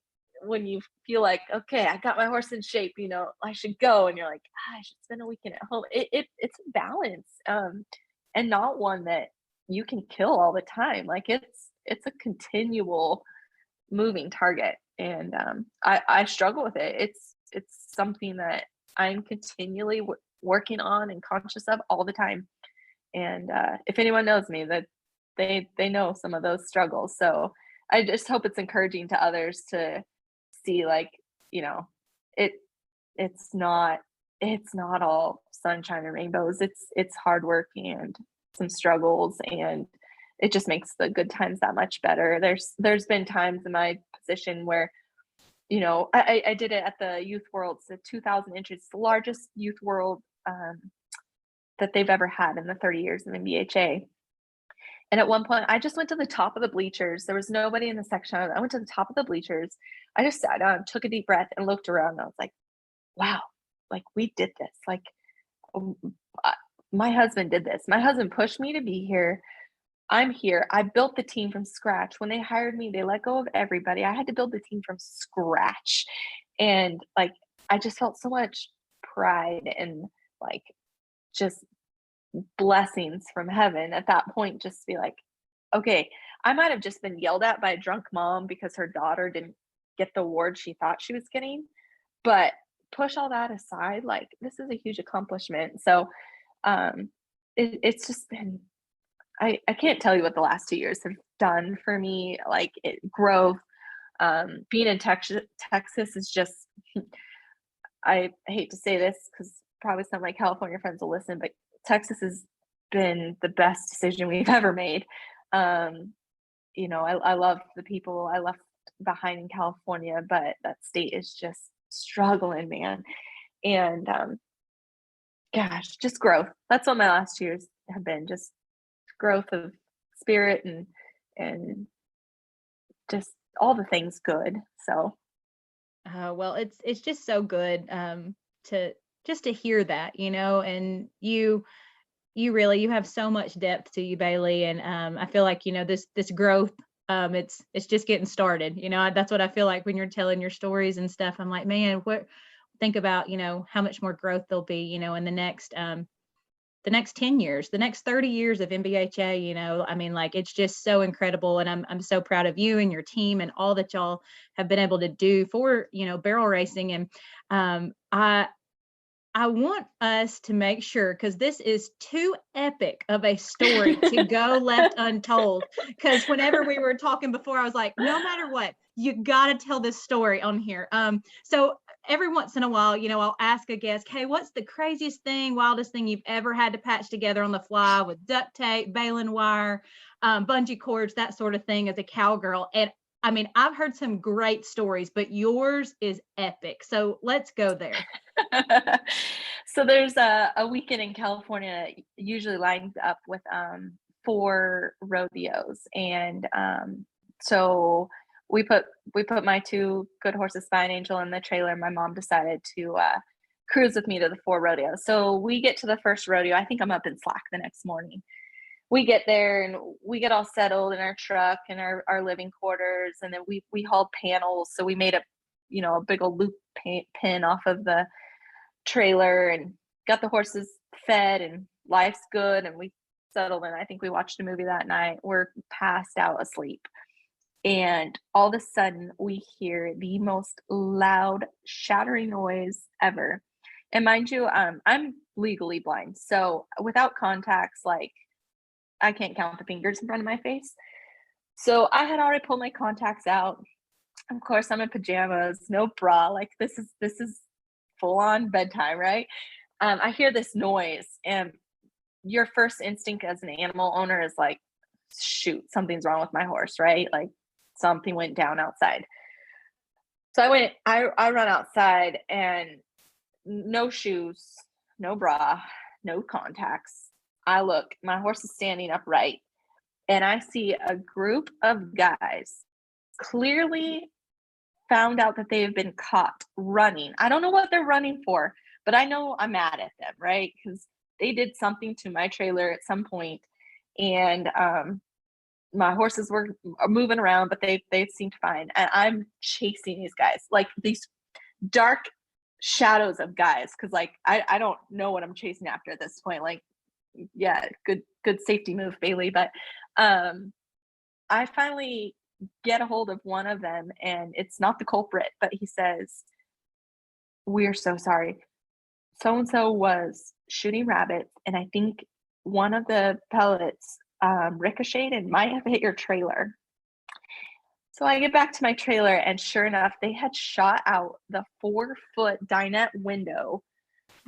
when you feel like, okay, I got my horse in shape, you know, I should go. And you're like, I should spend a weekend at home. It's a balance, and not one that you can kill all the time. Like, it's a continual moving target. And I struggle with it. It's something that I'm continually working on and conscious of all the time. And if anyone knows me, that they know some of those struggles. So I just hope it's encouraging to others to see, like, you know, it's not all sunshine and rainbows. It's hard work and some struggles, and it just makes the good times that much better. There's been times in my position where, you know, I did it at the Youth Worlds, the 2,000 inches, the largest youth world that they've ever had in the 30 years of NBHA. And at one point, I just went to the top of the bleachers. There was nobody in the section. I went to the top of the bleachers. I just sat down, took a deep breath, and looked around. And I was like, wow, like, we did this. Like, my husband did this. My husband pushed me to be here. I'm here. I built the team from scratch. When they hired me, they let go of everybody. I had to build the team from scratch. And like, I just felt so much pride and like just blessings from heaven at that point, just to be like, okay, I might have just been yelled at by a drunk mom because her daughter didn't get the award she thought she was getting. But push all that aside, like, this is a huge accomplishment. So it's just been, I can't tell you what the last 2 years have done for me, like growth. Being in Texas is just, I hate to say this because probably some of my California friends will listen, but Texas has been the best decision we've ever made. You know, I love the people I left behind in California, but that state is just struggling, man. And gosh, just growth. That's what my last years have been, just growth of spirit and just all the things good. So Well, it's just so good to hear that, you know, and you really, you have so much depth to you, Bailey. And I feel like, you know, this growth, it's just getting started. You know, that's what I feel like when you're telling your stories and stuff. I'm like, man, think about, you know, how much more growth there'll be, you know, in the next 10 years, the next 30 years of NBHA, you know. I mean, like, it's just so incredible. And I'm so proud of you and your team and all that y'all have been able to do for, you know, barrel racing. And I want us to make sure, because this is too epic of a story to go left untold. Because whenever we were talking before, I was like, no matter what, you got to tell this story on here. So every once in a while, you know, I'll ask a guest, hey, what's the craziest thing, wildest thing you've ever had to patch together on the fly with duct tape, baling wire, bungee cords, that sort of thing, as a cowgirl? And I mean, I've heard some great stories, but yours is epic. So let's go there. So there's a weekend in California usually lines up with 4 rodeos, and so we put my 2 good horses, Spine Angel in the trailer. My mom decided to cruise with me to the 4 rodeos. So we get to the first rodeo. I think I'm up in Slack the next morning. We get there and we get all settled in our truck and our living quarters, and then we hauled panels. So we made a big old loop pin off of the trailer and got the horses fed, and life's good, and we settled in. I think we watched a movie that night. We're passed out asleep, and all of a sudden we hear the most loud shattering noise ever. And mind you, I'm legally blind, so without contacts, like, I can't count the fingers in front of my face. So I had already pulled my contacts out. Of course, I'm in pajamas, no bra. Like, this is full on bedtime, right? I hear this noise, and your first instinct as an animal owner is like, shoot, something's wrong with my horse, right? Like, something went down outside. So I run outside, and no shoes, no bra, no contacts. I look, my horse is standing upright, and I see a group of guys clearly found out that they have been caught running. I don't know what they're running for, but I know I'm mad at them, right? Because they did something to my trailer at some point, and my horses were moving around, but they seemed fine. And I'm chasing these guys, like these dark shadows of guys, because like I don't know what I'm chasing after at this point. Like, yeah, good safety move, Bailey. But I finally get a hold of one of them, and it's not the culprit, but he says, "We're so sorry. So and so was shooting rabbits, and I think one of the pellets ricocheted and might have hit your trailer." So I get back to my trailer, and sure enough, they had shot out the 4-foot dinette window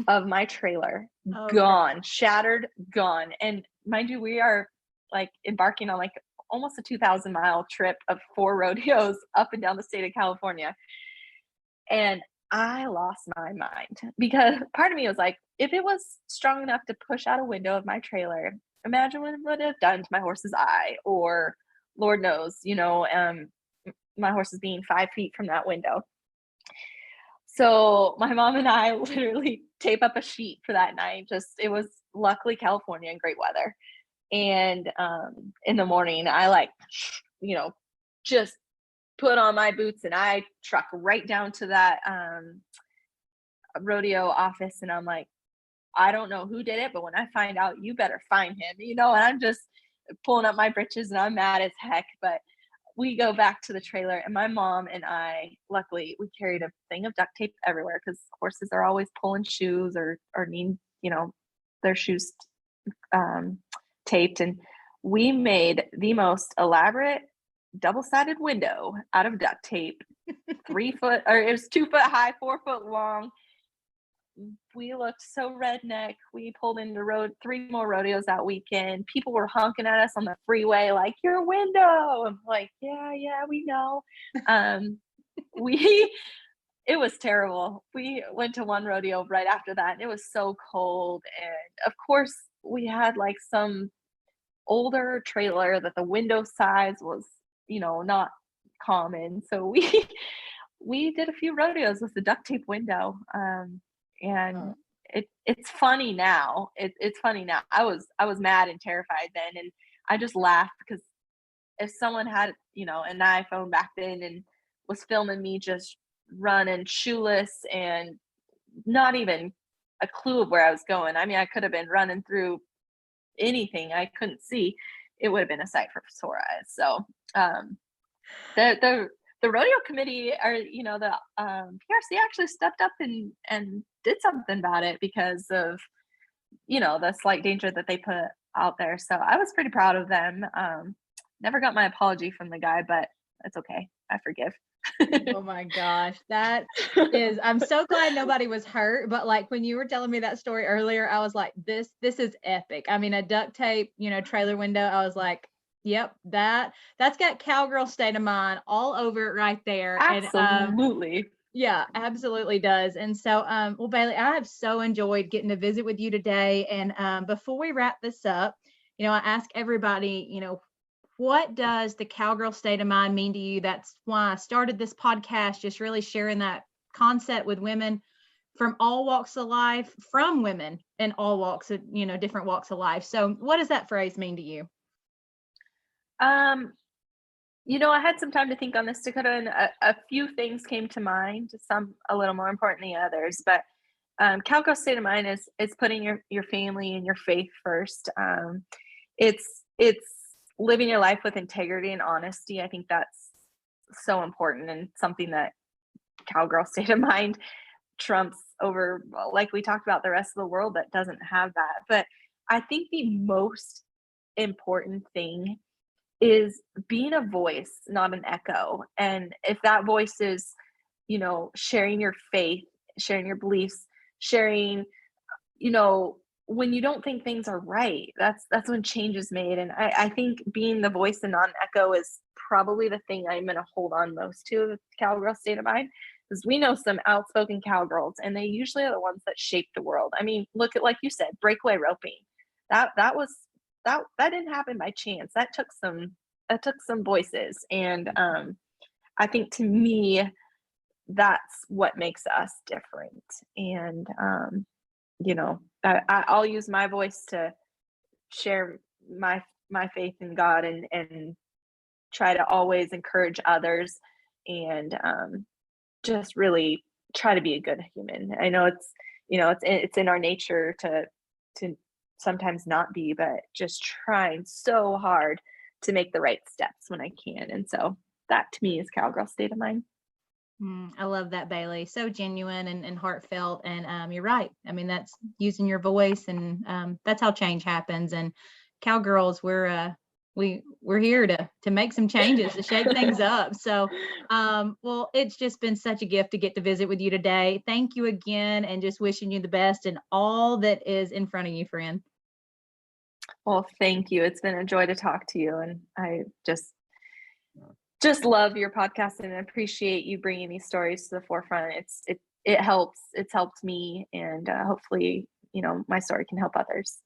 of my trailer. Oh, Gone, shattered, gone. And mind you, we are like embarking on like almost a 2,000-mile trip of 4 rodeos up and down the state of California. And I lost my mind, because part of me was like, if it was strong enough to push out a window of my trailer, imagine what it would have done to my horse's eye, or Lord knows, my horse is being 5 feet from that window. So my mom and I literally tape up a sheet for that night. It was luckily California and great weather. And in the morning, I like, just put on my boots, and I truck right down to that rodeo office. And I'm like, I don't know who did it, but when I find out, you better find him, and I'm just pulling up my britches, and I'm mad as heck. But we go back to the trailer, and my mom and I, luckily, we carried a thing of duct tape everywhere, because horses are always pulling shoes or need, their shoes taped. And we made the most elaborate double-sided window out of duct tape, 3 foot, or it was 2 foot high, 4 foot long. We looked so redneck. We pulled into 3 more rodeos that weekend. People were honking at us on the freeway, like, your window. I'm like, yeah, we know. It was terrible. We went to one rodeo right after that, and it was so cold. And of course, we had like some older trailer that the window size was, not common. So we did a few rodeos with the duct tape window. And it's funny now. It's funny now. I was mad and terrified then, and I just laughed, because if someone had an iPhone back then and was filming me just running shoeless and not even a clue of where I was going, I mean, I could have been running through anything I couldn't see. It would have been a sight for sore eyes. So the rodeo committee, or the PRC, actually stepped up and did something about it, because of the slight danger that they put out there. So I was pretty proud of them. Never got my apology from the guy, but it's okay. I forgive. Oh my gosh, I'm so glad nobody was hurt. But like, when you were telling me that story earlier, I was like, this is epic. I mean, a duct tape, trailer window. I was like, yep, that's got Cowgirl state of mind all over it right there. Absolutely. And, yeah, absolutely does. And so, well, Bailey, I have so enjoyed getting to visit with you today. And before we wrap this up, I ask everybody, what does the Cowgirl state of mind mean to you? That's why I started this podcast, just really sharing that concept with women from all walks of life, from women in all walks of, different walks of life. So what does that phrase mean to you? I had some time to think on this, Dakota, and a few things came to mind, some a little more important than others, but Cowgirl state of mind is putting your family and your faith first. It's living your life with integrity and honesty. I think that's so important, and something that Cowgirl state of mind trumps over, like we talked about, the rest of the world that doesn't have that. But I think the most important thing is being a voice, not an echo. And if that voice is, sharing your faith, sharing your beliefs, sharing, when you don't think things are right, that's when change is made. And I think being the voice and not an echo is probably the thing I'm going to hold on most to with Cowgirl state of mind, because we know some outspoken cowgirls, and they usually are the ones that shape the world. I mean, look at, like you said, breakaway roping. That didn't happen by chance. That took some voices. And I think, to me, that's what makes us different. And I'll use my voice to share my faith in God, and try to always encourage others, and just really try to be a good human. I know it's in our nature to sometimes not be, but just trying so hard to make the right steps when I can. And so that, to me, is Cowgirl state of mind. I love that, Bailey. So genuine and heartfelt. And you're right. I mean, that's using your voice, and that's how change happens. And Cowgirls, we're here to make some changes, to shake things up. So, well, it's just been such a gift to get to visit with you today. Thank you again, and just wishing you the best and all that is in front of you, friend. Well, thank you. It's been a joy to talk to you, and I just love your podcast, and appreciate you bringing these stories to the forefront. It helps. It's helped me, and hopefully, my story can help others.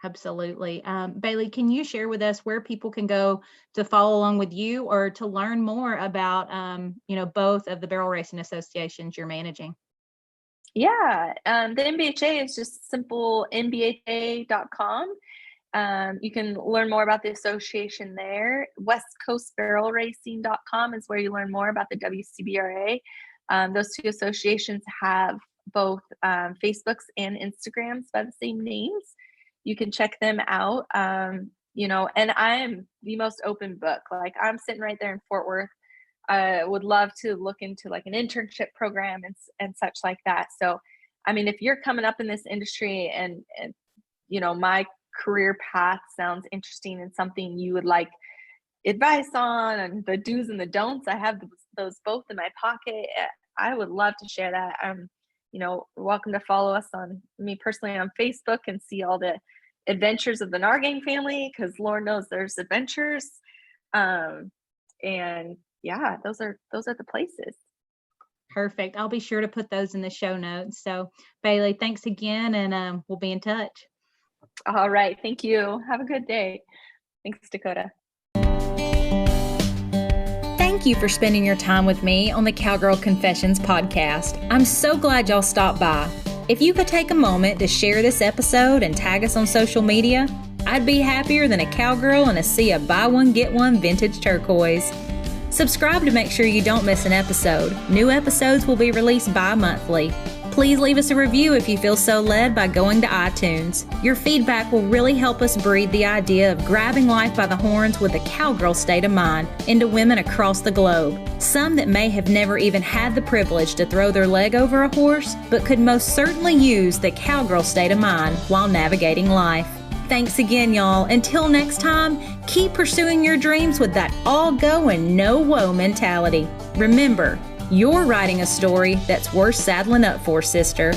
Absolutely. Bailey, can you share with us where people can go to follow along with you, or to learn more about, both of the barrel racing associations you're managing? Yeah. The NBHA is just simple NBHA.com. You can learn more about the association there. westcoastbarrelracing.com is where you learn more about the WCBRA. Those two associations have both Facebooks and Instagrams by the same names. You can check them out. And I am the most open book. Like, I'm sitting right there in Fort Worth. I would love to look into like an internship program and such like that. So, I mean, if you're coming up in this industry and my career path sounds interesting and something you would like advice on, and the do's and the don'ts, I have those both in my pocket. I would love to share that. Welcome to follow us on me personally on Facebook and see all the adventures of the Nahrgang family, because Lord knows there's adventures. And yeah, those are the places. Perfect. I'll be sure to put those in the show notes. So Bailey, thanks again, and we'll be in touch. All right. Thank you. Have a good day. Thanks, Dakota. Thank you for spending your time with me on the Cowgirl Confessions podcast. I'm so glad y'all stopped by. If you could take a moment to share this episode and tag us on social media, I'd be happier than a cowgirl in a sea of buy one, get one vintage turquoise. Subscribe to make sure you don't miss an episode. New episodes will be released bi-monthly. Please leave us a review if you feel so led by going to iTunes. Your feedback will really help us breed the idea of grabbing life by the horns with a cowgirl state of mind into women across the globe. Some that may have never even had the privilege to throw their leg over a horse, but could most certainly use the cowgirl state of mind while navigating life. Thanks again, y'all. Until next time, keep pursuing your dreams with that all go and no woe mentality. Remember, you're writing a story that's worth saddling up for, sister.